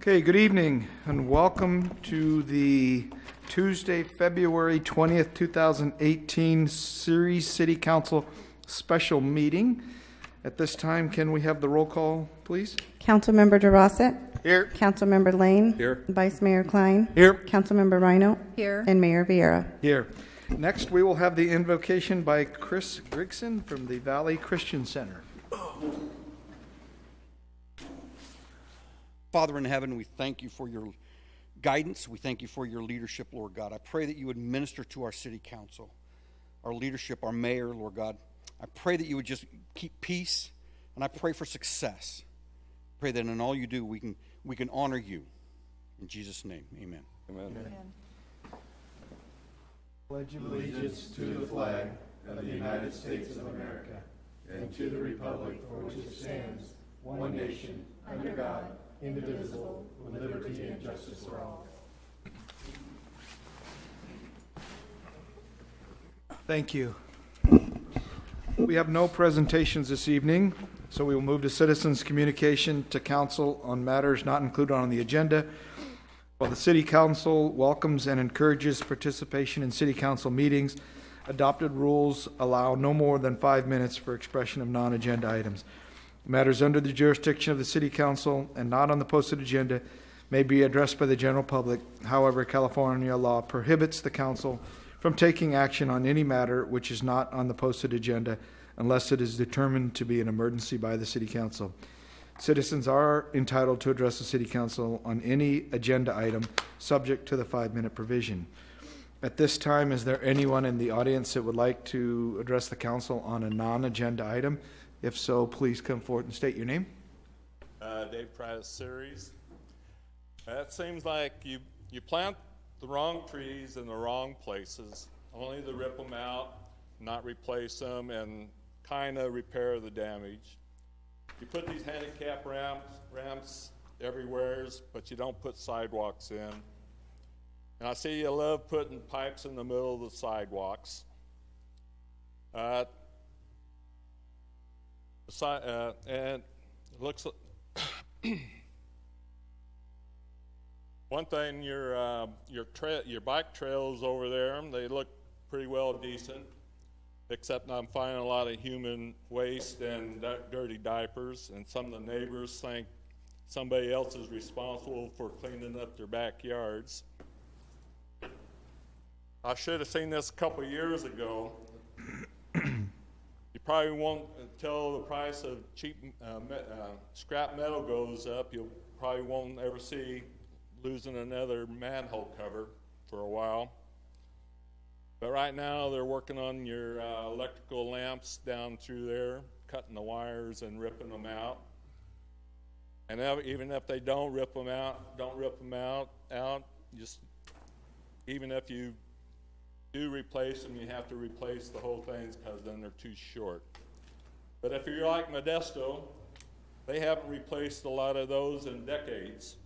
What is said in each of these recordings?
Okay, good evening and welcome to the Tuesday, February 20th, 2018 Ceres City Council special meeting. At this time, can we have the roll call, please? Councilmember DeRosset. Here. Councilmember Lane. Here. Vice Mayor Klein. Here. Councilmember Rhino. Here. And Mayor Vieira. Here. Next, we will have the invocation by Chris Grigson from the Valley Christian Center. Father in heaven, we thank you for your guidance. We thank you for your leadership, Lord God. I pray that you would minister to our city council, our leadership, our mayor, Lord God. I pray that you would just keep peace, and I pray for success. Pray that in all you do, we can honor you. In Jesus' name, amen. Amen. Pledge allegiance to the flag of the United States of America and to the republic for which it stands, one nation, under God, indivisible, with liberty and justice for all. Thank you. We have no presentations this evening, so we will move to citizens' communication to council on matters not included on the agenda. While the City Council welcomes and encourages participation in City Council meetings, adopted rules allow no more than 5 minutes for expression of non-agenda items. Matters under the jurisdiction of the City Council and not on the posted agenda may be addressed by the general public. However, California law prohibits the Council from taking action on any matter which is not on the posted agenda unless it is determined to be an emergency by the City Council. Citizens are entitled to address the City Council on any agenda item subject to the 5-minute provision. At this time, is there anyone in the audience that would like to address the Council on a non-agenda item? If so, please come forward and state your name. Dave Price, Ceres. It seems like you plant the wrong trees in the wrong places, only to rip them out, not replace them, and kind of repair the damage. You put these handicap ramps everywhere, but you don't put sidewalks in. And I see you love putting pipes in the middle of the sidewalks. And it looks one thing, your bike trails over there, they look pretty well decent, except I'm finding a lot of human waste and dirty diapers, and some of the neighbors think somebody else is responsible for cleaning up their backyards. I should have seen this a couple of years ago. You probably won't, until the price of cheap scrap metal goes up, you probably won't ever see losing another manhole cover for a while. But right now they're working on your electrical lamps down through there, cutting the wires and ripping them out. And even if they don't rip them out, just even if you do replace them, you have to replace the whole things because then they're too short. But if you're like Modesto, they haven't replaced a lot of those in decades.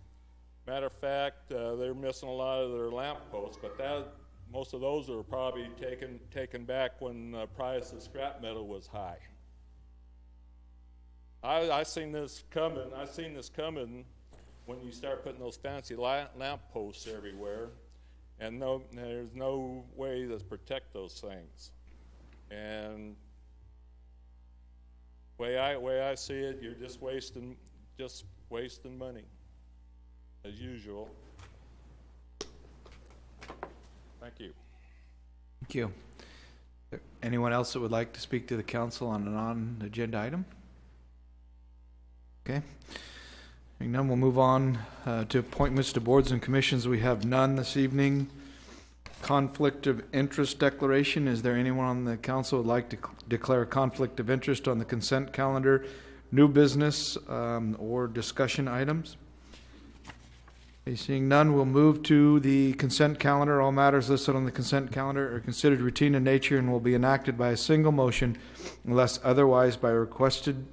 Matter of fact, they're missing a lot of their lamp posts, but most of those are probably taken back when the price of scrap metal was high. I seen this coming when you start putting those fancy lamp posts everywhere. And there's no way to protect those things. And way I see it, you're just wasting money, as usual. Thank you. Thank you. Is there anyone else that would like to speak to the Council on a non-agenda item? Okay. Hearing none, we'll move on to appointments to boards and commissions. We have none this evening. Conflict of interest declaration. Is there anyone on the council who would like to declare a conflict of interest on the consent calendar, new business, or discussion items? Okay, seeing none, we'll move to the consent calendar. All matters listed on the consent calendar are considered routine in nature and will be enacted by a single motion unless otherwise requested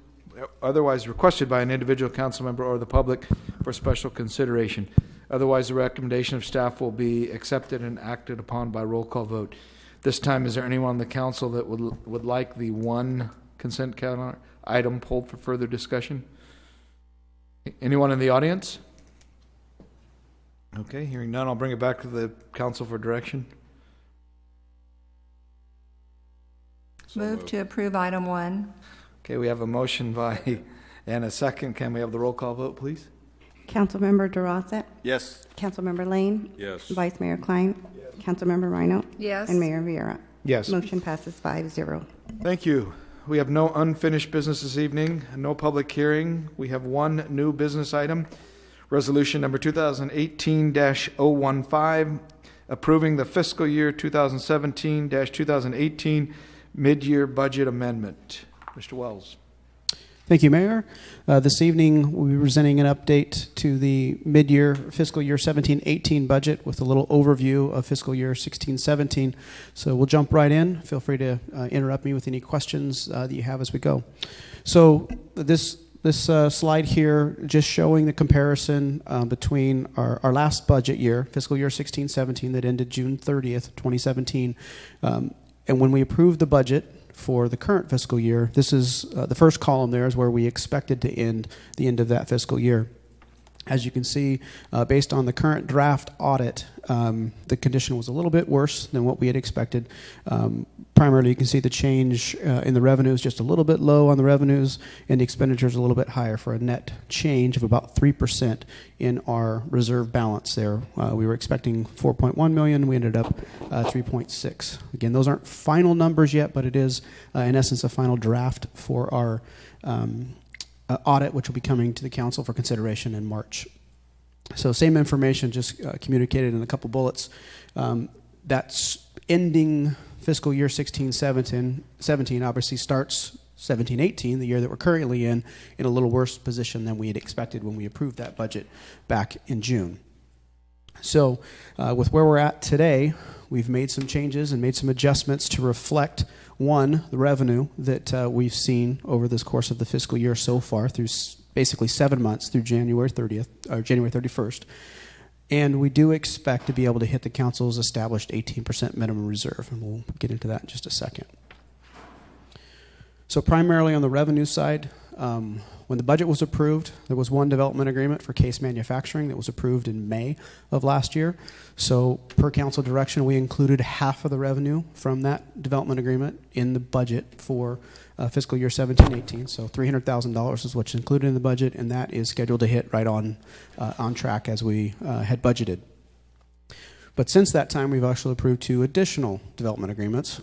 by an individual council member or the public for special consideration. Otherwise, the recommendation of staff will be accepted and acted upon by roll call vote. This time, is there anyone on the council that would like the one consent calendar item pulled for further discussion? Anyone in the audience? Okay, hearing none, I'll bring it back to the council for direction. Move to approve item 1. Okay, we have a motion by, and a second. Can we have the roll call vote, please? Councilmember DeRosa? Yes. Councilmember Lane? Yes. Vice Mayor Klein? Councilmember Rhino? Yes. And Mayor Vieira. Yes. Motion passes 5-0. Thank you. We have no unfinished business this evening, no public hearing. We have one new business item, resolution number 2018-015, approving the fiscal year 2017-2018 mid-year budget amendment. Mr. Wells. Thank you, Mayor. This evening, we'll be presenting an update to the mid-year fiscal year 17-18 budget with a little overview of fiscal year 16-17. So we'll jump right in. Feel free to interrupt me with any questions that you have as we go. So this slide here just showing the comparison between our last budget year, fiscal year 16-17, that ended June 30th, 2017, and when we approved the budget for the current fiscal year. This is the first column there is where we expected to end the end of that fiscal year. As you can see, based on the current draft audit, the condition was a little bit worse than what we had expected. Primarily, you can see the change in the revenues, just a little bit low on the revenues, and the expenditures a little bit higher for a net change of about 3% in our reserve balance there. We were expecting $4.1 million. We ended up 3.6. Again, those aren't final numbers yet, but it is, in essence, a final draft for our audit, which will be coming to the council for consideration in March. So same information, just communicated in a couple bullets. That's ending fiscal year 16-17 obviously starts 17-18, the year that we're currently in a little worse position than we had expected when we approved that budget back in June. So with where we're at today, we've made some changes and made some adjustments to reflect, one, the revenue that we've seen over this course of the fiscal year so far through basically 7 months through January 30th or January 31st. And we do expect to be able to hit the council's established 18% minimum reserve, and we'll get into that in just a second. So primarily on the revenue side, when the budget was approved, there was one development agreement for Case Manufacturing that was approved in May of last year. So per council direction, we included half of the revenue from that development agreement in the budget for fiscal year 17-18. So $300,000 is what's included in the budget, and that is scheduled to hit right on track as we had budgeted. But since that time, we've actually approved 2 additional development agreements.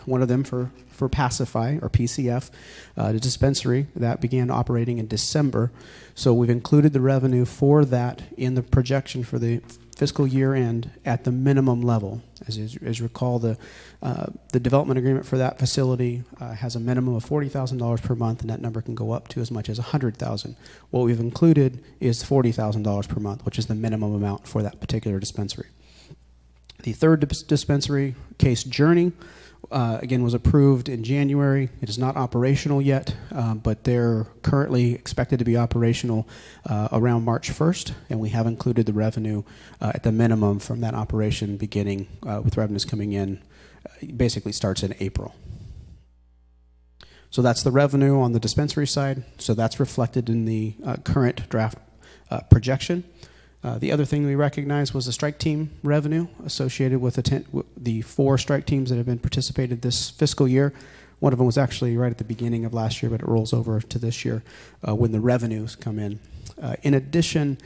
One of them for Pacify, or PCF, the dispensary that began operating in December. So we've included the revenue for that in the projection for the fiscal year end at the minimum level. As you recall, the development agreement for that facility has a minimum of $40,000 per month, and that number can go up to as much as $100,000. What we've included is $40,000 per month, which is the minimum amount for that particular dispensary. The third dispensary, Case Journey, again, was approved in January. It is not operational yet, but they're currently expected to be operational around March 1st, and we have included the revenue at the minimum from that operation beginning with revenues coming in, basically starts in April. So that's the revenue on the dispensary side. So that's reflected in the current draft projection. The other thing we recognized was the strike team revenue associated with the 4 strike teams that have been participated this fiscal year. One of them was actually right at the beginning of last year, but it rolls over to this year when the revenues come in. In addition,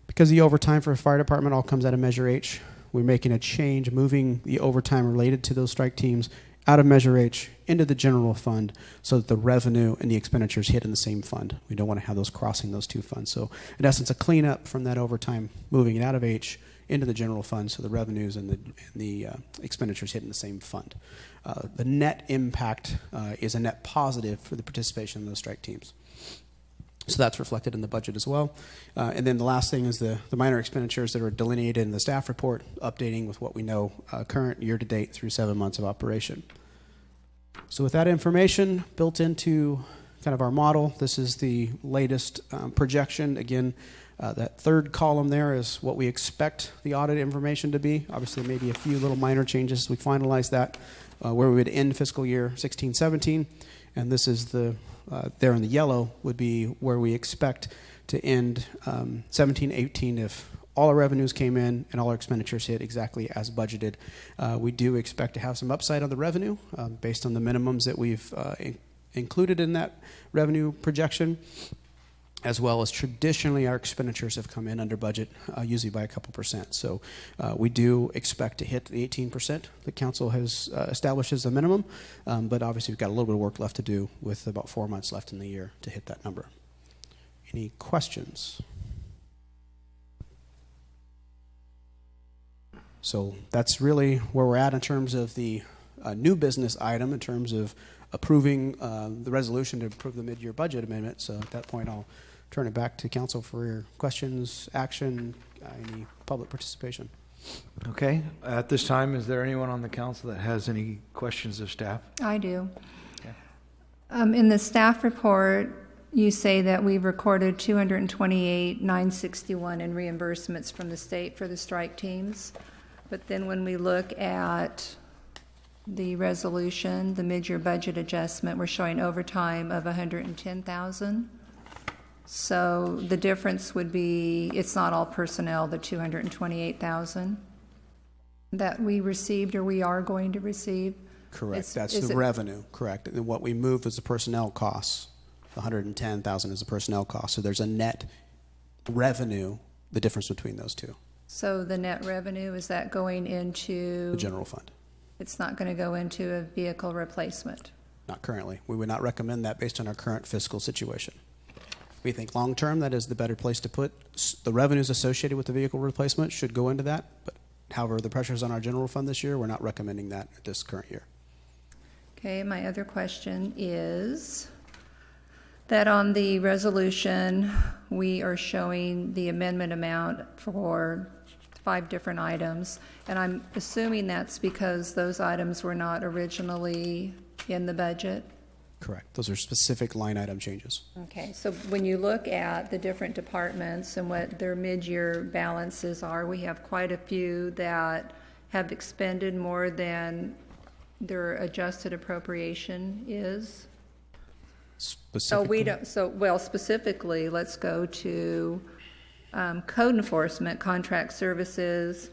because the overtime for a fire department all comes out of Measure H, we're making a change, moving the overtime related to those strike teams out of Measure H into the general fund so that the revenue and the expenditures hit in the same fund. We don't want to have those crossing those 2 funds. So in essence, a cleanup from that overtime, moving it out of H into the general fund so the revenues and the expenditures hit in the same fund. The net impact is a net positive for the participation in those strike teams. So that's reflected in the budget as well. And then the last thing is the minor expenditures that are delineated in the staff report, updating with what we know current year-to-date through 7 months of operation. So with that information built into kind of our model, this is the latest projection. Again, that third column there is what we expect the audit information to be. Obviously, maybe a few little minor changes as we finalize that, where we would end fiscal year 16-17. And this is there in the yellow would be where we expect to end 17-18 if all our revenues came in and all our expenditures hit exactly as budgeted. We do expect to have some upside on the revenue based on the minimums that we've included in that revenue projection, as well as traditionally our expenditures have come in under budget, usually by a couple percent. So we do expect to hit the 18% the council has established as the minimum, but obviously we've got a little bit of work left to do with about 4 months left in the year to hit that number. Any questions? So that's really where we're at in terms of the new business item, in terms of approving the resolution to approve the mid-year budget amendment. So at that point, I'll turn it back to council for your questions, action, any public participation. Okay, at this time, is there anyone on the council that has any questions of staff? I do. In the staff report, you say that we've recorded $228,961 in reimbursements from the state for the strike teams. But then when we look at the resolution, the mid-year budget adjustment, we're showing overtime of $110,000. So the difference would be, it's not all personnel, the $228,000 that we received or we are going to receive. Correct. That's the revenue. Correct. And what we moved was the personnel costs. The $110,000 is the personnel cost. So there's a net revenue, the difference between those two. So the net revenue, is that going into? The general fund. It's not going to go into a vehicle replacement? Not currently. We would not recommend that based on our current fiscal situation. We think long-term that is the better place to put. The revenues associated with the vehicle replacement should go into that. But however, the pressures on our general fund this year, we're not recommending that at this current year. Okay, my other question is that on the resolution, we are showing the amendment amount for 5 different items, and I'm assuming that's because those items were not originally in the budget? Correct. Those are specific line item changes. Okay, so when you look at the different departments and what their mid-year balances are, we have quite a few that have expended more than their adjusted appropriation is. Specifically? Specifically, let's go to code enforcement, contract services.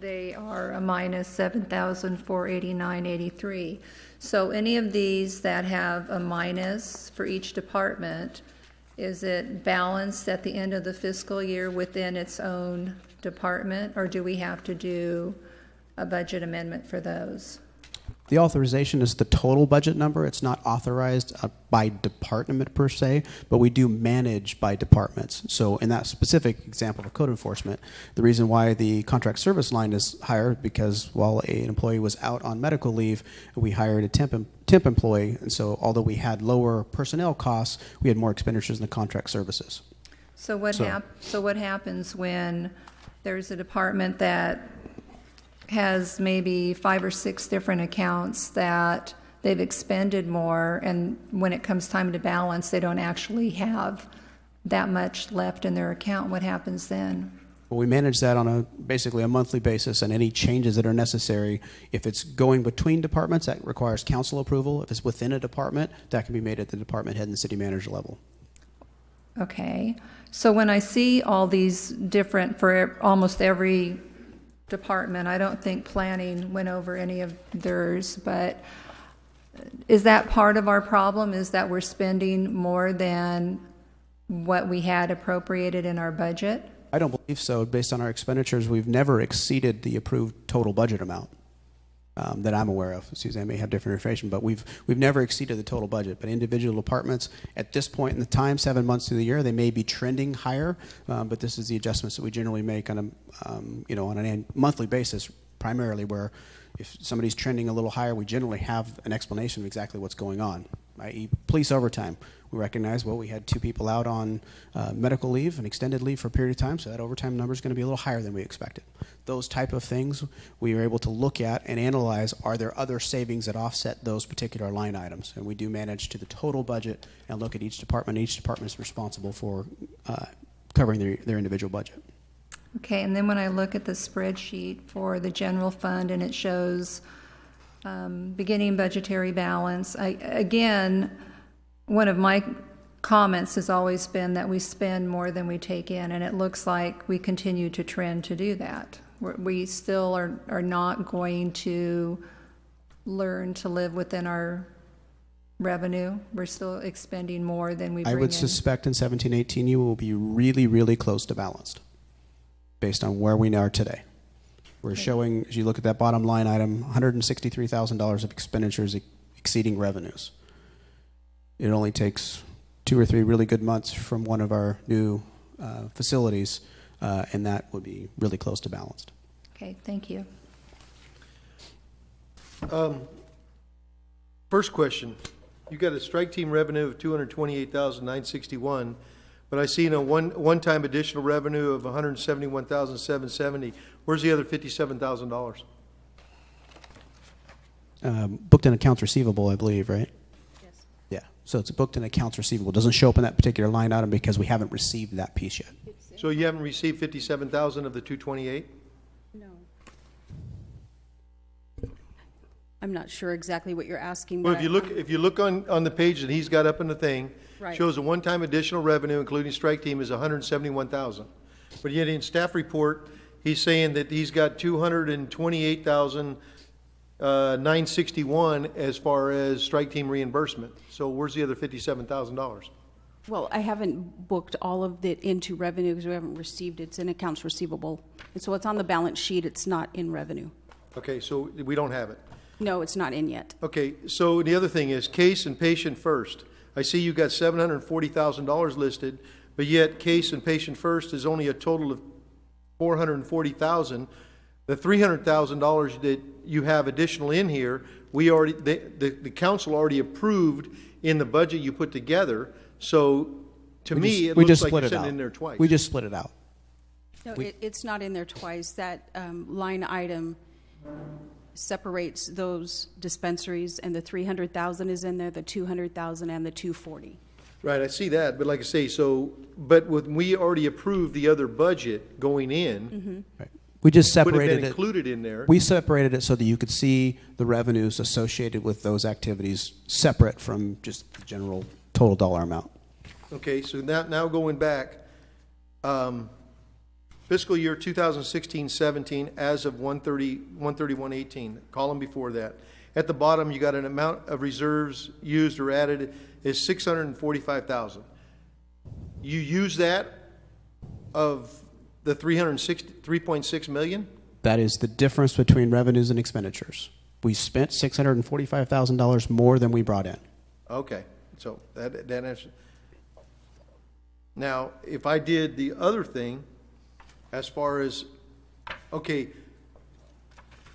They are a minus $7,489.83. So any of these that have a minus for each department, is it balanced at the end of the fiscal year within its own department, or do we have to do a budget amendment for those? The authorization is the total budget number. It's not authorized by department per se, but we do manage by departments. So in that specific example of code enforcement, the reason why the contract service line is higher because while an employee was out on medical leave, we hired a temp employee, and so although we had lower personnel costs, we had more expenditures in the contract services. So what happens when there's a department that has maybe 5 or 6 different accounts that they've expended more, and when it comes time to balance, they don't actually have that much left in their account? What happens then? Well, we manage that on basically a monthly basis, and any changes that are necessary, if it's going between departments, that requires council approval. If it's within a department, that can be made at the department head and city manager level. Okay. So when I see all these different, for almost every department, I don't think planning went over any of theirs, but is that part of our problem, is that we're spending more than what we had appropriated in our budget? I don't believe so. Based on our expenditures, we've never exceeded the approved total budget amount that I'm aware of. Suzanne may have different information, but we've never exceeded the total budget. But individual departments, at this point in the time, 7 months through the year, they may be trending higher. But this is the adjustments that we generally make on a on a monthly basis, primarily where if somebody's trending a little higher, we generally have an explanation of exactly what's going on, i.e. police overtime. We recognize, well, we had 2 people out on medical leave and extended leave for a period of time, so that overtime number is going to be a little higher than we expected. Those type of things we are able to look at and analyze, are there other savings that offset those particular line items? And we do manage to the total budget and look at each department. Each department is responsible for covering their individual budget. Okay, and then when I look at the spreadsheet for the general fund and it shows beginning budgetary balance, again, one of my comments has always been that we spend more than we take in, and it looks like we continue to trend to do that. We still are not going to learn to live within our revenue. We're still expending more than we bring I in. would suspect in 17-18 you will be really, really close to balanced based on where we are today. We're showing, as you look at that bottom line item, $163,000 of expenditures exceeding revenues. It only takes 2 or 3 really good months from one of our new facilities, and that would be really close to balanced. Okay, thank you. First question, you got a strike team revenue of $228,961, but I see one-time additional revenue of $171,770. Where's the other $57,000? Booked in accounts receivable, I believe, right? Yes. Yeah, so it's booked in accounts receivable. It doesn't show up in that particular line item because we haven't received that piece yet. So you haven't received 57,000 of the 228? No. I'm not sure exactly what you're asking. Well, but if you look on the page that he's got up in the thing, Right. shows a one-time additional revenue, including strike team, is 171,000. But yet in staff report, he's saying that he's got 228,961 as far as strike team reimbursement. So where's the other $57,000? Well, I haven't booked all of it into revenue because we haven't received it. It's in accounts receivable. And so it's on the balance sheet. It's not in revenue. Okay, so we don't have it. No, it's not in yet. Okay, so the other thing is case and patient first. I see you got $740,000 listed, but yet case and patient first is only a total of $440,000. The $300,000 that you have additional in here, the council already approved in the budget you put together. So to me, it looks like you're sitting in there twice. We just split it out. No, it's not in there twice. That line item separates those dispensaries, and the 300,000 is in there, the 200,000 and the 240. Right, I see that, but like I say, but when we already approved the other budget going in, Right. We just would have separated been it. included in there. We separated it so that you could see the revenues associated with those activities separate from just the general total dollar amount. Okay, so now going back, fiscal year 2016-17 as of 1/31/18, column before that. At the bottom, you got an amount of reserves used or added is $645,000. You use that of the $3.6 million? That is the difference between revenues and expenditures. We spent $645,000 more than we brought in. Okay, so that answers. Now, if I did the other thing, as far as, okay,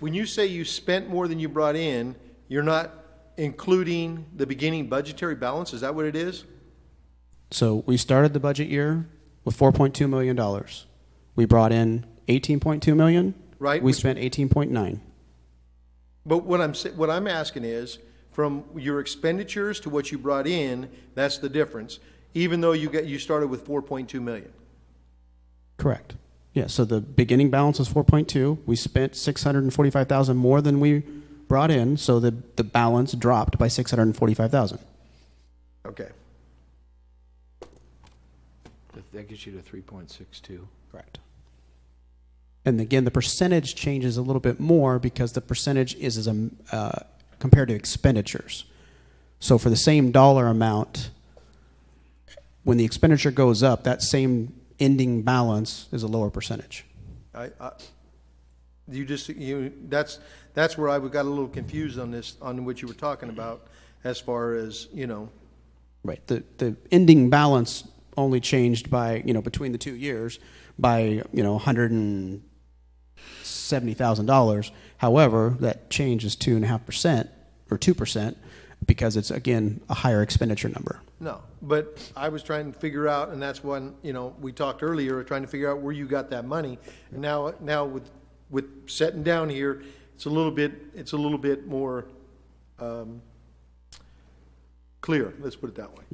when you say you spent more than you brought in, you're not including the beginning budgetary balance, is that what it is? So we started the budget year with $4.2 million. We brought in $18.2 million. Right, We which- spent 18.9. But what I'm asking is, from your expenditures to what you brought in, that's the difference, even though you started with 4.2 million. Correct. Yeah, so the beginning balance was 4.2. We spent 645,000 more than we brought in, so the balance dropped by 645,000. Okay. That gets you to 3.62. Correct. And again, the percentage changes a little bit more because the percentage is compared to expenditures. So for the same dollar amount, when the expenditure goes up, that same ending balance is a lower percentage. That's where I got a little confused on this, on what you were talking about, as far as, Right. The ending balance only changed by, between the 2 years by, $170,000. However, that change is 2.5% or 2% because it's, again, a higher expenditure number. No, but I was trying to figure out, and that's when, we talked earlier, trying to figure out where you got that money. And now with sitting down here, it's a little bit more clear, let's put it that way.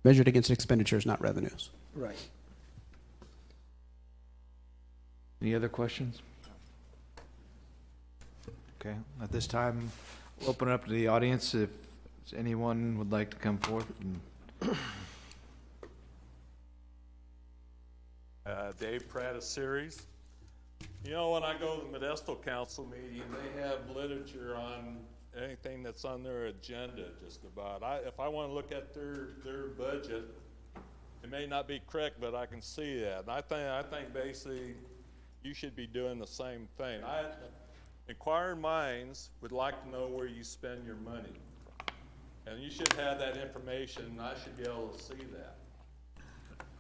Measured against expenditures, not revenues. Right. Any other questions? Okay, at this time, we'll open it up to the audience if anyone would like to come forth and Dave Pratt Series. You know, when I go to the Modesto Council meeting, they have literature on anything that's on their agenda, just about. If I want to look at their budget, it may not be correct, but I can see that. And I think basically you should be doing the same thing. Inquiring minds would like to know where you spend your money. And you should have that information, and I should be able to see that.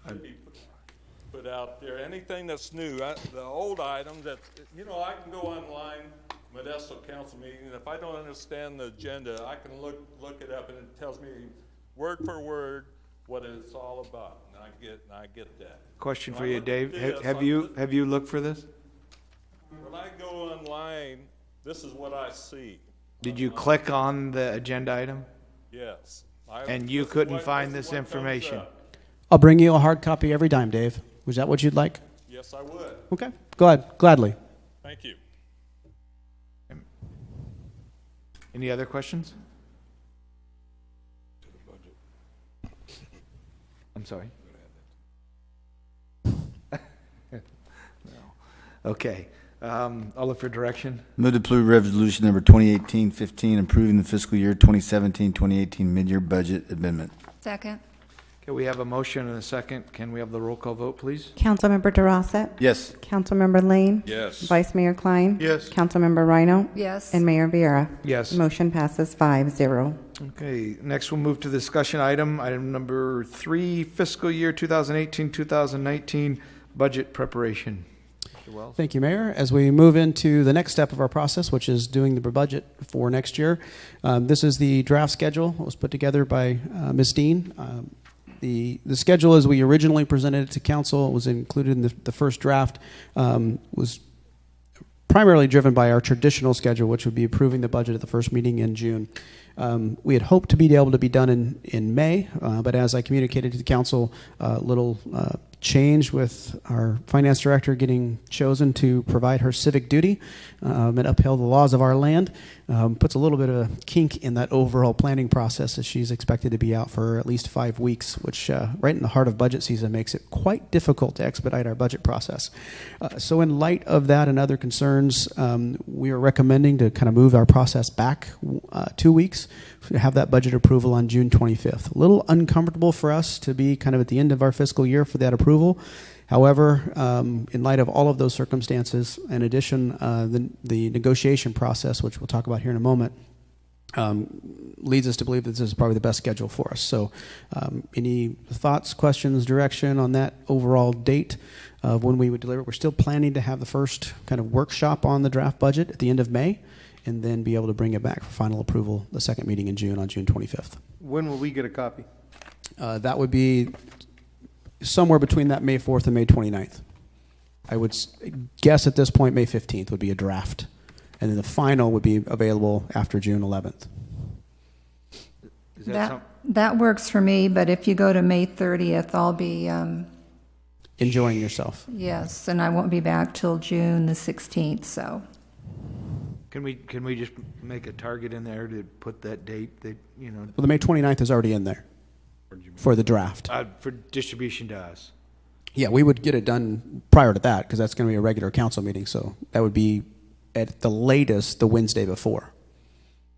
Should be put out there. Anything that's new, the old items that, you know, I can go online, Modesto Council meeting, and if I don't understand the agenda, I can look it up, and it tells me word for word what it's all about, and I get that. Question for When I you, look Dave. at this, Have you looked for this? When I go online, this is what I see. Did you click on the agenda item? Yes. And you couldn't find this information? I'll bring you a hard copy every time, Dave. Was that what you'd like? Yes, I would. Okay, go ahead, gladly. Thank you. Any other questions? I'm sorry. No. Okay. I'll look for direction. Move to approve resolution number 2018-15, approving the fiscal year 2017-2018 mid-year budget amendment. Second. Okay, we have a motion and a second. Can we have the roll call vote, please? Councilmember DeRosa? Yes. Councilmember Lane? Yes. Vice Mayor Klein? Yes. Councilmember Rhino? Yes. And Mayor Vieira? Yes. Motion passes 5-0. Okay, next we'll move to the discussion item number 3, fiscal year 2018-2019 budget preparation. Mr. Wells? Thank you, Mayor. As we move into the next step of our process, which is doing the budget for next year, this is the draft schedule that was put together by Ms. Dean. The schedule as we originally presented it to council was included in the first draft, was primarily driven by our traditional schedule, which would be approving the budget at the first meeting in June. We had hoped to be able to be done in May, but as I communicated to the council, a little change with our finance director getting chosen to provide her civic duty and upheld the laws of our land, puts a little bit of a kink in that overall planning process as she's expected to be out for at least 5 weeks, which right in the heart of budget season makes it quite difficult to expedite our budget process. So in light of that and other concerns, we are recommending to kind of move our process back 2 weeks, to have that budget approval on June 25th. A little uncomfortable for us to be kind of at the end of our fiscal year for that approval. However, in light of all of those circumstances, in addition, the negotiation process, which we'll talk about here in a moment, leads us to believe that this is probably the best schedule for us. So any thoughts, questions, direction on that overall date of when we would deliver? We're still planning to have the first kind of workshop on the draft budget at the end of May, and then be able to bring it back for final approval the second meeting in June on June 25th. When will we get a copy? That would be somewhere between that May 4th and May 29th. I would guess at this point May 15th would be a draft, and then the final would be available after June 11th. Is that That works for me, but if you go to May 30th, I'll be, Enjoying yourself. yes, and I won't be back till June the 16th, so. Can we just make a target in there to put that date that, you know, Well, the May 29th is already in there for the draft. for distribution to us? Yeah, we would get it done prior to that because that's going to be a regular council meeting. So that would be at the latest the Wednesday before.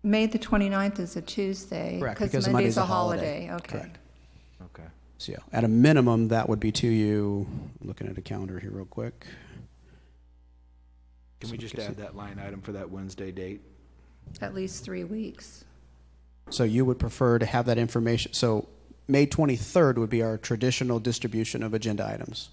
May the 29th is a Tuesday. Correct, Because because Monday's Monday's a a holiday. holiday, okay. Correct. Okay. So yeah, at a minimum, that would be to you. I'm looking at a calendar here real quick. Can we just add that line item for that Wednesday date? At least 3 weeks. So you would prefer to have that information. So May 23rd would be our traditional distribution of agenda items.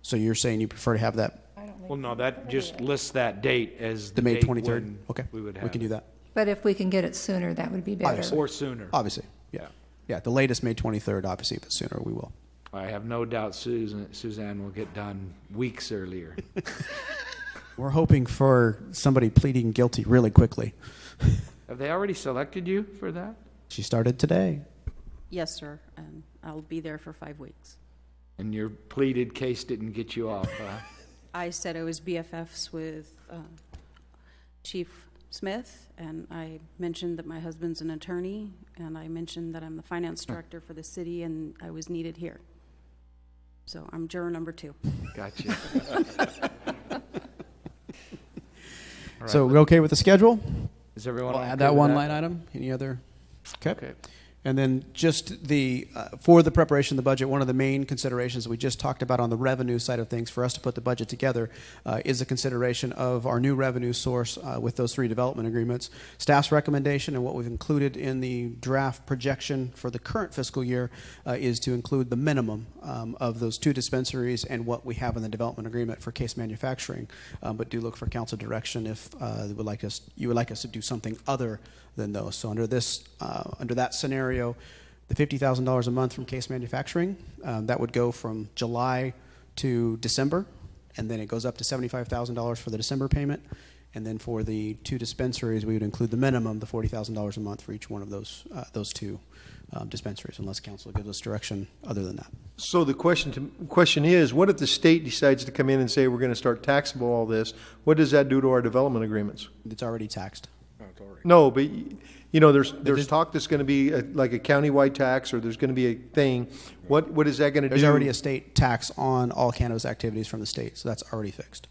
So you're saying you prefer to have that Well, no, that just lists that date as the May date 23rd? when Okay, we would have we can do it. that. But if we can get it sooner, that would be better. Obviously. Or sooner. Obviously, yeah. Yeah, the latest May 23rd, obviously, if it's sooner, we will. I have no doubt Suzanne will get done weeks earlier. We're hoping for somebody pleading guilty really quickly. Have they already selected you for that? She started today. Yes, sir, and I'll be there for 5 weeks. And your pleaded case didn't get you off, huh? I said I was BFFs with Chief Smith, and I mentioned that my husband's an attorney, and I mentioned that I'm the finance director for the city, and I was needed here. So I'm juror number 2. Gotcha. So we're okay with the schedule? Is everyone We'll okay add that with one line item. Any other? Okay. And then just the, for the preparation of the budget, one of the main considerations we just talked about on the revenue side of things for us to put the budget together is a consideration of our new revenue source with those 3 development agreements. Staff's recommendation and what we've included in the draft projection for the current fiscal year is to include the minimum of those 2 dispensaries and what we have in the development agreement for case manufacturing. But do look for council direction if you would like us to do something other than those. So under that scenario, the $50,000 a month from case manufacturing, that would go from July to December, and then it goes up to $75,000 for the December payment. And then for the 2 dispensaries, we would include the minimum, the $40,000 a month for each one of those 2 dispensaries, unless council gives us direction other than that. So the question is, what if the state decides to come in and say we're going to start taxable all this? What does that do to our development agreements? It's already taxed. No, but there's talk that's going to be like a countywide tax, or there's going to be a thing. What is that going to do? There's already a state tax on all cannabis activities from the state, so that's already fixed.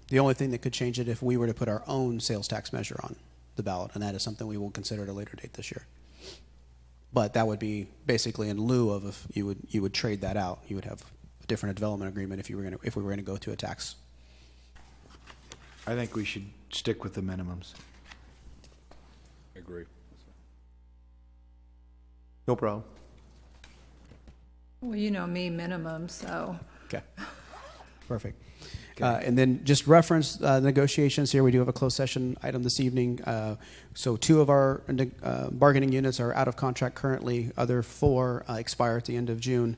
The only thing that could change it if we were to put our own sales tax measure on the ballot, and that is something we will consider at a later date this year. But that would be basically in lieu of if you would trade that out. You would have a different development agreement if we were going to go to a tax. I think we should stick with the minimums. Agree. No problem. Well, you know me, minimum, so. Okay. Perfect. And then just reference negotiations here. We do have a closed session item this evening. So 2 of our bargaining units are out of contract currently. Other 4 expire at the end of June.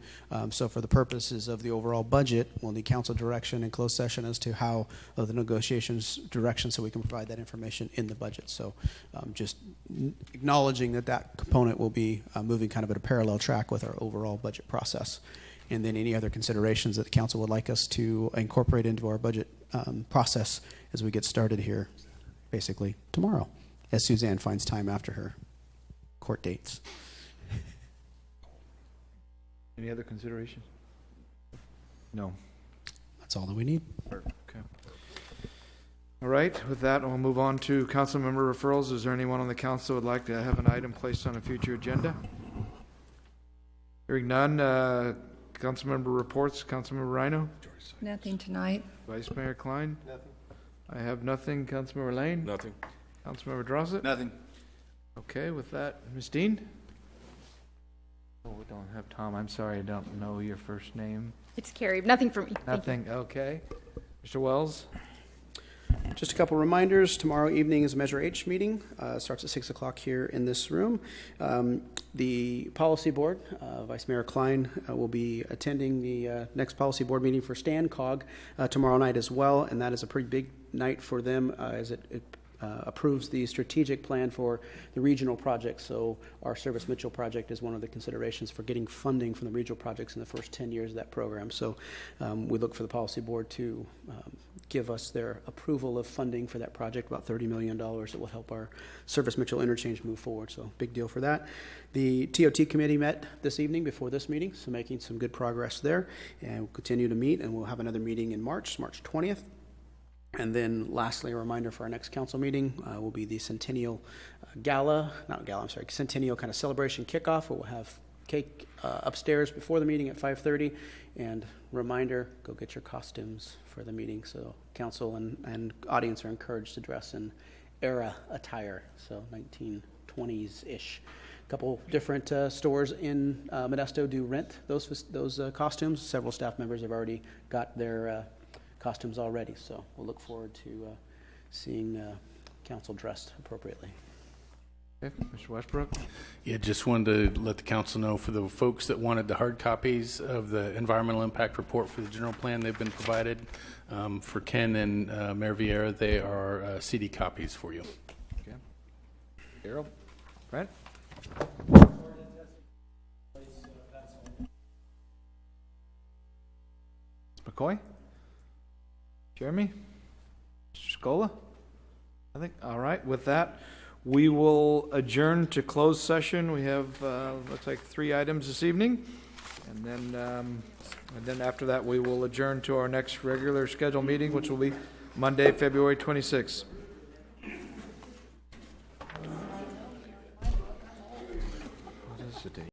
So for the purposes of the overall budget, we'll need council direction and closed session as to how the negotiations direction, so we can provide that information in the budget. So just acknowledging that component will be moving kind of at a parallel track with our overall budget process. And then any other considerations that the council would like us to incorporate into our budget process as we get started here, basically tomorrow, as Suzanne finds time after her court dates. Any other considerations? No. That's all that we need. Okay. All right, with that, we'll move on to council member referrals. Is there anyone on the council who would like to have an item placed on a future agenda? Hearing none, Councilmember reports. Councilmember Rhino? Nothing tonight. Vice Mayor Klein? Nothing. I have nothing. Councilmember Lane? Nothing. Councilmember Drossett? Nothing. Okay, with that, Ms. Dean? Oh, we don't have Tom. I'm sorry, I don't know your first name. It's Carrie. Nothing for me. Thank you. Nothing, okay. Mr. Wells? Just a couple reminders. Tomorrow evening is a Measure H meeting. Starts at 6 o'clock here in this room. The policy board, Vice Mayor Klein will be attending the next policy board meeting for StanCog tomorrow night as well, and that is a pretty big night for them as it approves the strategic plan for the regional projects. So our Service Mitchell project is one of the considerations for getting funding from the regional projects in the first 10 years of that program. So we look for the policy board to give us their approval of funding for that project, about $30 million that will help our Service Mitchell interchange move forward. So big deal for that. The TOT committee met this evening before this meeting, so making some good progress there. And we'll continue to meet, and we'll have another meeting in March 20th. And then lastly, a reminder for our next council meeting will be the Centennial Centennial kind of celebration kickoff, where we'll have cake upstairs before the meeting at 5:30. And reminder, go get your costumes for the meeting. So council and audience are encouraged to dress in era attire, so 1920s-ish. A couple different stores in Modesto do rent those costumes. Several staff members have already got their costumes already, so we'll look forward to seeing council dressed appropriately. Okay, Mr. Westbrook? Yeah, just wanted to let the council know, for the folks that wanted the hard copies of the environmental impact report for the general plan, they've been provided. For Ken and Mayor Vieira, they are CD copies for you. Okay. Daryl? Brent? McCoy? Jeremy? Scola? I think, all right, with that, we will adjourn to closed session. We have, looks like 3 items this evening. And then after that, we will adjourn to our next regular scheduled meeting, which will be Monday, February 26th. What is the date?